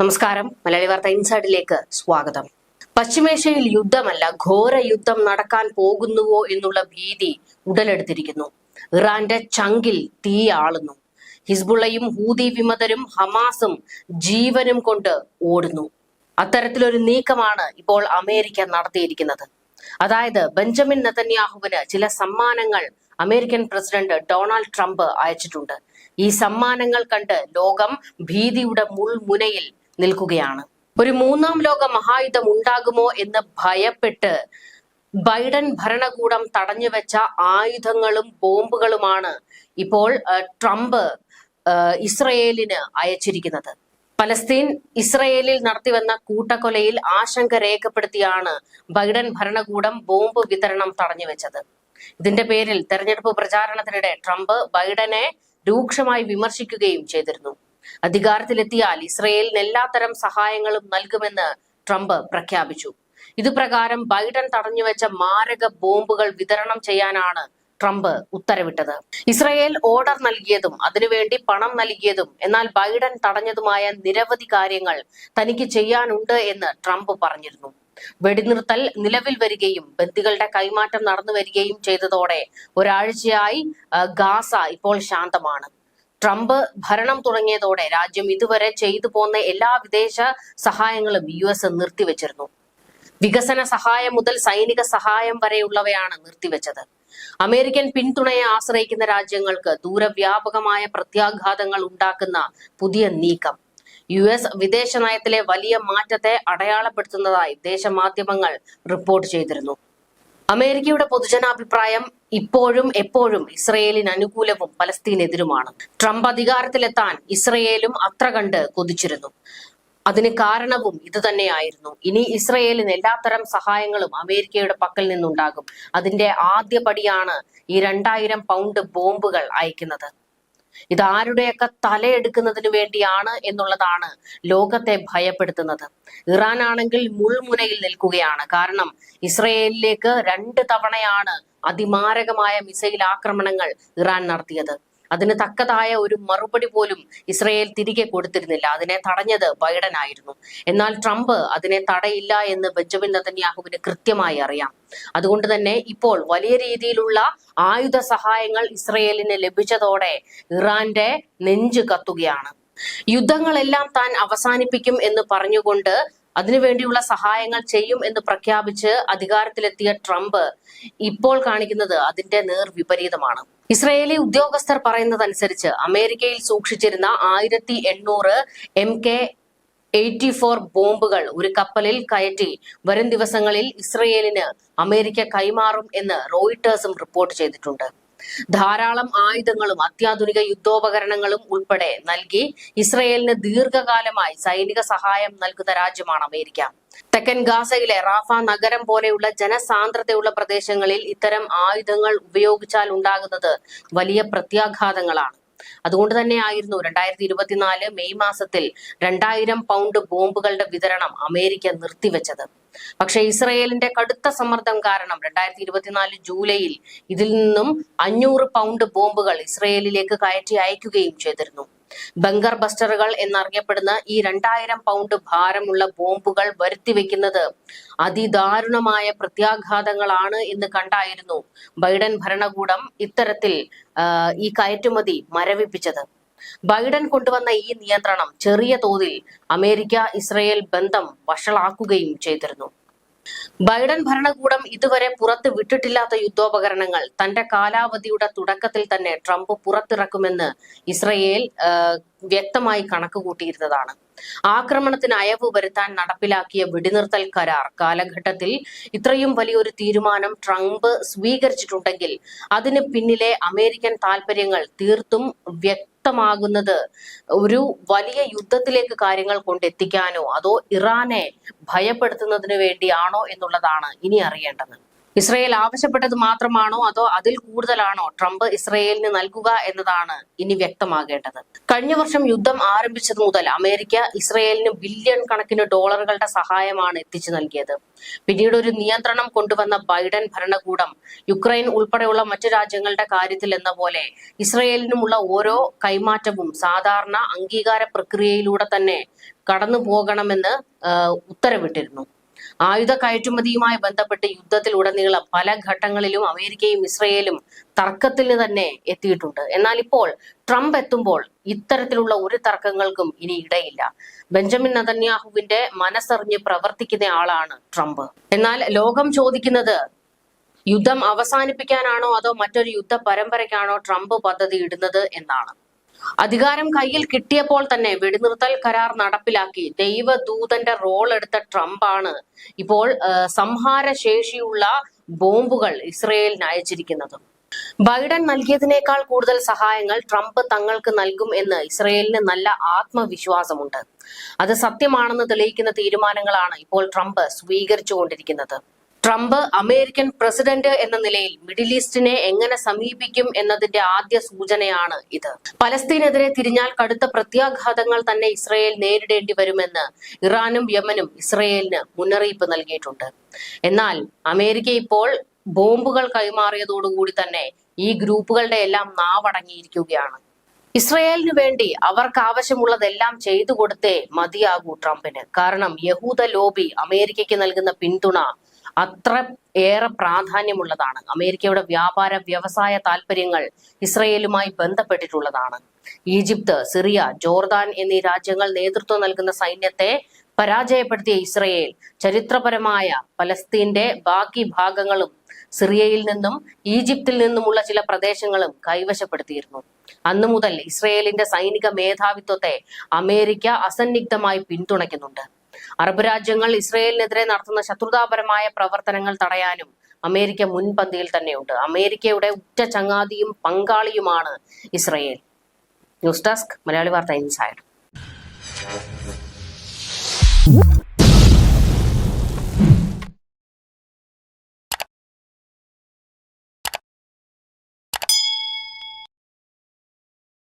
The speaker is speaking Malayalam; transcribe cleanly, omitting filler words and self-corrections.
നമസ്കാരം. മലയാളി വാർത്ത ഇൻസൈഡിലേക്ക് സ്വാഗതം. പശ്ചിമേഷ്യയിൽ യുദ്ധമല്ല, ഘോര യുദ്ധം നടക്കാൻ പോകുന്നുവോ എന്നുള്ള ഭീതി ഉടലെടുത്തിരിക്കുന്നു. ഇറാന്റെ ചങ്കിൽ തീയാളുന്നു. ഹിസ്ബുള്ളയും ഹൂതി വിമതരും ഹമാസും ജീവനും കൊണ്ട് ഓടുന്നു. അത്തരത്തിലൊരു നീക്കമാണ് ഇപ്പോൾ അമേരിക്ക നടത്തിയിരിക്കുന്നത്. അതായത് ബെഞ്ചമിൻ നെതന്യാഹുവിന് ചില സമ്മാനങ്ങൾ അമേരിക്കൻ പ്രസിഡന്റ് ഡൊണാൾഡ് ട്രംപ് അയച്ചിട്ടുണ്ട്. ഈ സമ്മാനങ്ങൾ കണ്ട് ലോകം ഭീതിയുടെ മുൾമുനയിൽ നിൽക്കുകയാണ്. ഒരു മൂന്നാം ലോക മഹായുദ്ധം ഉണ്ടാകുമോ എന്ന് ഭയപ്പെട്ട് ബൈഡൻ ഭരണകൂടം തടഞ്ഞുവെച്ച ആയുധങ്ങളും ബോംബുകളുമാണ് ഇപ്പോൾ ട്രംപ് ഇസ്രയേലിന് അയച്ചിരിക്കുന്നത്. പലസ്തീൻ ഇസ്രയേലിൽ നടത്തിവന്ന കൂട്ടക്കൊലയിൽ ആശങ്ക രേഖപ്പെടുത്തിയാണ് ബൈഡൻ ഭരണകൂടം ബോംബ് വിതരണം തടഞ്ഞുവെച്ചത്. ഇതിന്റെ പേരിൽ തെരഞ്ഞെടുപ്പ് പ്രചാരണത്തിനിടെ ട്രംപ് ബൈഡനെ രൂക്ഷമായി വിമർശിക്കുകയും ചെയ്തിരുന്നു. അധികാരത്തിലെത്തിയാൽ ഇസ്രയേലിന് എല്ലാത്തരം സഹായങ്ങളും നൽകുമെന്ന് ട്രംപ് പ്രഖ്യാപിച്ചു. ഇതുപ്രകാരം ബൈഡൻ തടഞ്ഞുവെച്ച മാരക ബോംബുകൾ വിതരണം ചെയ്യാനാണ് ട്രംപ് ഉത്തരവിട്ടത്. ഇസ്രയേൽ ഓർഡർ നൽകിയതും അതിനുവേണ്ടി പണം നൽകിയതും എന്നാൽ ബൈഡൻ തടഞ്ഞതുമായ നിരവധി കാര്യങ്ങൾ തനിക്ക് ചെയ്യാനുണ്ട് എന്ന് ട്രംപ് പറഞ്ഞിരുന്നു. വെടിനിർത്തൽ നിലവിൽ വരികയും ബന്ദികളുടെ കൈമാറ്റം നടന്നു വരികയും ചെയ്തതോടെ ഒരാഴ്ചയായി ഗാസ ഇപ്പോൾ ശാന്തമാണ്. ട്രംപ് ഭരണം തുടങ്ങിയതോടെ രാജ്യം ഇതുവരെ ചെയ്തു പോന്ന എല്ലാ വിദേശ സഹായങ്ങളും US നിർത്തിവെച്ചിരുന്നു. വികസന സഹായം മുതൽ സൈനിക സഹായം വരെയുള്ളവയാണ് നിർത്തിവെച്ചത്. അമേരിക്കൻ പിന്തുണയെ ആശ്രയിക്കുന്ന രാജ്യങ്ങൾക്ക് ദൂരവ്യാപകമായ പ്രത്യാഘാതങ്ങൾ ഉണ്ടാക്കുന്ന പുതിയ നീക്കം US വിദേശ നയത്തിലെ വലിയ മാറ്റത്തെ അടയാളപ്പെടുത്തുന്നതായി ദേശമാധ്യമങ്ങൾ റിപ്പോർട്ട് ചെയ്തിരുന്നു. അമേരിക്കയുടെ പൊതുജനാഭിപ്രായം ഇപ്പോഴും എപ്പോഴും ഇസ്രയേലിന് അനുകൂലവും പലസ്തീനെതിരുമാണ്. ട്രംപ് അധികാരത്തിലെത്താൻ ഇസ്രയേലും അത്ര കണ്ട് കൊതിച്ചിരുന്നു. അതിന് കാരണവും ഇത് തന്നെയായിരുന്നു. ഇനി ഇസ്രയേലിന് എല്ലാത്തരം സഹായങ്ങളും അമേരിക്കയുടെ പക്കൽ നിന്നുണ്ടാകും. അതിന്റെ ആദ്യ പടിയാണ് ഈ 2000 പൗണ്ട് ബോംബുകൾ അയക്കുന്നത്. ഇതാരുടെയൊക്കെ തലയെടുക്കുന്നതിന് വേണ്ടിയാണ് എന്നുള്ളതാണ് ലോകത്തെ ഭയപ്പെടുത്തുന്നത്. ഇറാൻ ആണെങ്കിൽ മുൾമുനയിൽ നിൽക്കുകയാണ്. കാരണം ഇസ്രയേലിലേക്ക് 2 തവണയാണ് അതിമാരകമായ മിസൈൽ ആക്രമണങ്ങൾ ഇറാൻ നടത്തിയത്. അതിന് തക്കതായ ഒരു മറുപടി പോലും ഇസ്രയേൽ തിരികെ കൊടുത്തിരുന്നില്ല. അതിനെ തടഞ്ഞത് ബൈഡൻ ആയിരുന്നു. എന്നാൽ ട്രംപ് അതിനെ തടയില്ല എന്ന് ബെഞ്ചമിൻ നെതന്യാഹുവിന് കൃത്യമായി അറിയാം. അതുകൊണ്ട് തന്നെ ഇപ്പോൾ വലിയ രീതിയിലുള്ള ആയുധ സഹായങ്ങൾ ഇസ്രയേലിന് ലഭിച്ചതോടെ ഇറാന്റെ നെഞ്ച് കത്തുകയാണ്. യുദ്ധങ്ങളെല്ലാം താൻ അവസാനിപ്പിക്കും എന്ന് പറഞ്ഞുകൊണ്ട് അതിനുവേണ്ടിയുള്ള സഹായങ്ങൾ ചെയ്യും എന്ന് പ്രഖ്യാപിച്ച് അധികാരത്തിലെത്തിയ ട്രംപ് ഇപ്പോൾ കാണിക്കുന്നത് അതിന്റെ നേർവിപരീതമാണ്. ഇസ്രയേലി ഉദ്യോഗസ്ഥർ പറയുന്നതനുസരിച്ച് അമേരിക്കയിൽ സൂക്ഷിച്ചിരുന്ന 1800 MK-84 ബോംബുകൾ ഒരു കപ്പലിൽ കയറ്റി വരും ദിവസങ്ങളിൽ ഇസ്രയേലിന് അമേരിക്ക കൈമാറും എന്ന് റോയിട്ടേഴ്സും റിപ്പോർട്ട് ചെയ്തിട്ടുണ്ട്. ധാരാളം ആയുധങ്ങളും അത്യാധുനിക യുദ്ധോപകരണങ്ങളും ഉൾപ്പെടെ നൽകി ഇസ്രയേലിന് ദീർഘകാലമായി സൈനിക സഹായം നൽകുന്ന രാജ്യമാണ് അമേരിക്ക. തെക്കൻ ഗാസയിലെ റാഫ നഗരം പോലെയുള്ള ജനസാന്ദ്രതയുള്ള പ്രദേശങ്ങളിൽ ഇത്തരം ആയുധങ്ങൾ ഉപയോഗിച്ചാൽ ഉണ്ടാകുന്നത് വലിയ പ്രത്യാഘാതങ്ങളാണ്. അതുകൊണ്ട് തന്നെയായിരുന്നു 2024 മെയ് മാസത്തിൽ 2000 പൗണ്ട് ബോംബുകളുടെ വിതരണം അമേരിക്ക നിർത്തിവെച്ചത്. പക്ഷേ ഇസ്രയേലിന്റെ കടുത്ത സമ്മർദ്ദം കാരണം 2024 ജൂലൈയിൽ ഇതിൽ നിന്നും 500 പൗണ്ട് ബോംബുകൾ ഇസ്രയേലിലേക്ക് കയറ്റി അയക്കുകയും ചെയ്തിരുന്നു. ബങ്കർ ബസ്റ്ററുകൾ എന്നറിയപ്പെടുന്ന ഈ 2000 പൗണ്ട് ഭാരമുള്ള ബോംബുകൾ വരുത്തിവെക്കുന്നത് അതിദാരുണമായ പ്രത്യാഘാതങ്ങളാണ് എന്ന് കണ്ടായിരുന്നു ബൈഡൻ ഭരണകൂടം ഇത്തരത്തിൽ ഈ കയറ്റുമതി മരവിപ്പിച്ചത്. ബൈഡൻ കൊണ്ടുവന്ന ഈ നിയന്ത്രണം ചെറിയ തോതിൽ അമേരിക്ക ഇസ്രയേൽ ബന്ധം വഷളാക്കുകയും ചെയ്തിരുന്നു. ബൈഡൻ ഭരണകൂടം ഇതുവരെ പുറത്ത് വിട്ടിട്ടില്ലാത്ത യുദ്ധോപകരണങ്ങൾ തന്റെ കാലാവധിയുടെ തുടക്കത്തിൽ തന്നെ ട്രംപ് പുറത്തിറക്കുമെന്ന് ഇസ്രയേൽ വ്യക്തമായി കണക്കുകൂട്ടിയിരുന്നതാണ്. ആക്രമണത്തിന് അയവ് വരുത്താൻ നടപ്പിലാക്കിയ വെടിനിർത്തൽ കരാർ കാലഘട്ടത്തിൽ ഇത്രയും വലിയൊരു തീരുമാനം ട്രംപ് സ്വീകരിച്ചിട്ടുണ്ടെങ്കിൽ അതിന് പിന്നിലെ അമേരിക്കൻ താൽപര്യങ്ങൾ തീർത്തും വ്യക്തമാകുന്നത് ഒരു വലിയ യുദ്ധത്തിലേക്ക് കാര്യങ്ങൾ കൊണ്ടെത്തിക്കാനോ അതോ ഇറാനെ ഭയപ്പെടുത്തുന്നതിന് വേണ്ടിയാണോ എന്നുള്ളതാണ് ഇനി അറിയേണ്ടത്. ഇസ്രയേൽ ആവശ്യപ്പെട്ടത് മാത്രമാണോ അതോ അതിൽ കൂടുതലാണോ ട്രംപ് ഇസ്രയേലിന് നൽകുക എന്നതാണ് ഇനി വ്യക്തമാകേണ്ടത്. കഴിഞ്ഞ വർഷം യുദ്ധം ആരംഭിച്ചത് മുതൽ അമേരിക്ക ഇസ്രയേലിന് ബില്യൺ കണക്കിന് ഡോളറുകളുടെ സഹായമാണ് എത്തിച്ചു നൽകിയത്. പിന്നീട് ഒരു നിയന്ത്രണം കൊണ്ടുവന്ന ബൈഡൻ ഭരണകൂടം യുക്രൈൻ ഉൾപ്പെടെയുള്ള മറ്റു രാജ്യങ്ങളുടെ കാര്യത്തിൽ എന്ന പോലെ ഇസ്രയേലിനുമുള്ള ഓരോ കൈമാറ്റവും സാധാരണ അംഗീകാര പ്രക്രിയയിലൂടെ തന്നെ കടന്നു പോകണമെന്ന് ഉത്തരവിട്ടിരുന്നു. ആയുധ കയറ്റുമതിയുമായി ബന്ധപ്പെട്ട് യുദ്ധത്തിലുടനീളം പല ഘട്ടങ്ങളിലും അമേരിക്കയും ഇസ്രയേലും തർക്കത്തിന് തന്നെ എത്തിയിട്ടുണ്ട്. എന്നാൽ ഇപ്പോൾ ട്രംപ് എത്തുമ്പോൾ ഇത്തരത്തിലുള്ള ഒരു തർക്കങ്ങൾക്കും ഇനി ഇടയില്ല. ബെഞ്ചമിൻ നെതന്യാഹുവിന്റെ മനസ്സറിഞ്ഞ് പ്രവർത്തിക്കുന്ന ആളാണ് ട്രംപ്. എന്നാൽ ലോകം ചോദിക്കുന്നത് യുദ്ധം അവസാനിപ്പിക്കാനാണോ അതോ മറ്റൊരു യുദ്ധ പരമ്പരയ്ക്കാണോ ട്രംപ് പദ്ധതി ഇടുന്നത് എന്നാണ്. അധികാരം കയ്യിൽ കിട്ടിയപ്പോൾ തന്നെ വെടിനിർത്തൽ കരാർ നടപ്പിലാക്കി ദൈവദൂതന്റെ റോൾ എടുത്ത ട്രംപാണ് ഇപ്പോൾ സംഹാരശേഷിയുള്ള ബോംബുകൾ ഇസ്രയേലിന് അയച്ചിരിക്കുന്നത്. ബൈഡൻ നൽകിയതിനേക്കാൾ കൂടുതൽ സഹായങ്ങൾ ട്രംപ് തങ്ങൾക്ക് നൽകും എന്ന് ഇസ്രയേലിന് നല്ല ആത്മവിശ്വാസമുണ്ട്. അത് സത്യമാണെന്ന് തെളിയിക്കുന്ന തീരുമാനങ്ങളാണ് ഇപ്പോൾ ട്രംപ് സ്വീകരിച്ചുകൊണ്ടിരിക്കുന്നത്. ട്രംപ് അമേരിക്കൻ പ്രസിഡന്റ് എന്ന നിലയിൽ മിഡിൽ ഈസ്റ്റിനെ എങ്ങനെ സമീപിക്കും എന്നതിന്റെ ആദ്യ സൂചനയാണ് ഇത്. പലസ്തീനെതിരെ തിരിഞ്ഞാൽ കടുത്ത പ്രത്യാഘാതങ്ങൾ തന്നെ ഇസ്രയേൽ നേരിടേണ്ടി വരുമെന്ന് ഇറാനും യമനും ഇസ്രയേലിന് മുന്നറിയിപ്പ് നൽകിയിട്ടുണ്ട്. എന്നാൽ അമേരിക്ക ഇപ്പോൾ ബോംബുകൾ കൈമാറിയതോടുകൂടി തന്നെ ഈ ഗ്രൂപ്പുകളുടെ എല്ലാം നാവടങ്ങിയിരിക്കുകയാണ്. ഇസ്രയേലിന് വേണ്ടി അവർക്ക് ആവശ്യമുള്ളതെല്ലാം ചെയ്തു കൊടുത്തേ മതിയാകൂ ട്രംപിന്. കാരണം യഹൂദ ലോബി അമേരിക്കയ്ക്ക് നൽകുന്ന പിന്തുണ അത്ര ഏറെ പ്രാധാന്യമുള്ളതാണ്. അമേരിക്കയുടെ വ്യാപാര വ്യവസായ താൽപര്യങ്ങൾ ഇസ്രയേലുമായി ബന്ധപ്പെട്ടിട്ടുള്ളതാണ്. ഈജിപ്ത്, സിറിയ, ജോർദാൻ എന്നീ രാജ്യങ്ങൾ നേതൃത്വം നൽകുന്ന സൈന്യത്തെ പരാജയപ്പെടുത്തിയ ഇസ്രയേൽ ചരിത്രപരമായ പലസ്തീന്റെ ബാക്കി ഭാഗങ്ങളും സിറിയയിൽ നിന്നും ഈജിപ്തിൽ നിന്നുമുള്ള ചില പ്രദേശങ്ങളും കൈവശപ്പെടുത്തിയിരുന്നു. അന്നു മുതൽ ഇസ്രയേലിന്റെ സൈനിക മേധാവിത്വത്തെ അമേരിക്ക അസന്നിഗ്ധമായി പിന്തുണയ്ക്കുന്നുണ്ട്. അറബ് രാജ്യങ്ങൾ ഇസ്രയേലിനെതിരെ നടത്തുന്ന ശത്രുതാപരമായ പ്രവർത്തനങ്ങൾ തടയാനും അമേരിക്ക മുൻപന്തിയിൽ തന്നെയുണ്ട്. അമേരിക്കയുടെ ഉറ്റ ചങ്ങാതിയും പങ്കാളിയുമാണ് ഇസ്രയേൽ. ന്യൂസ് ഡെസ്ക് മലയാളി വാർത്ത ഇൻസൈഡ്.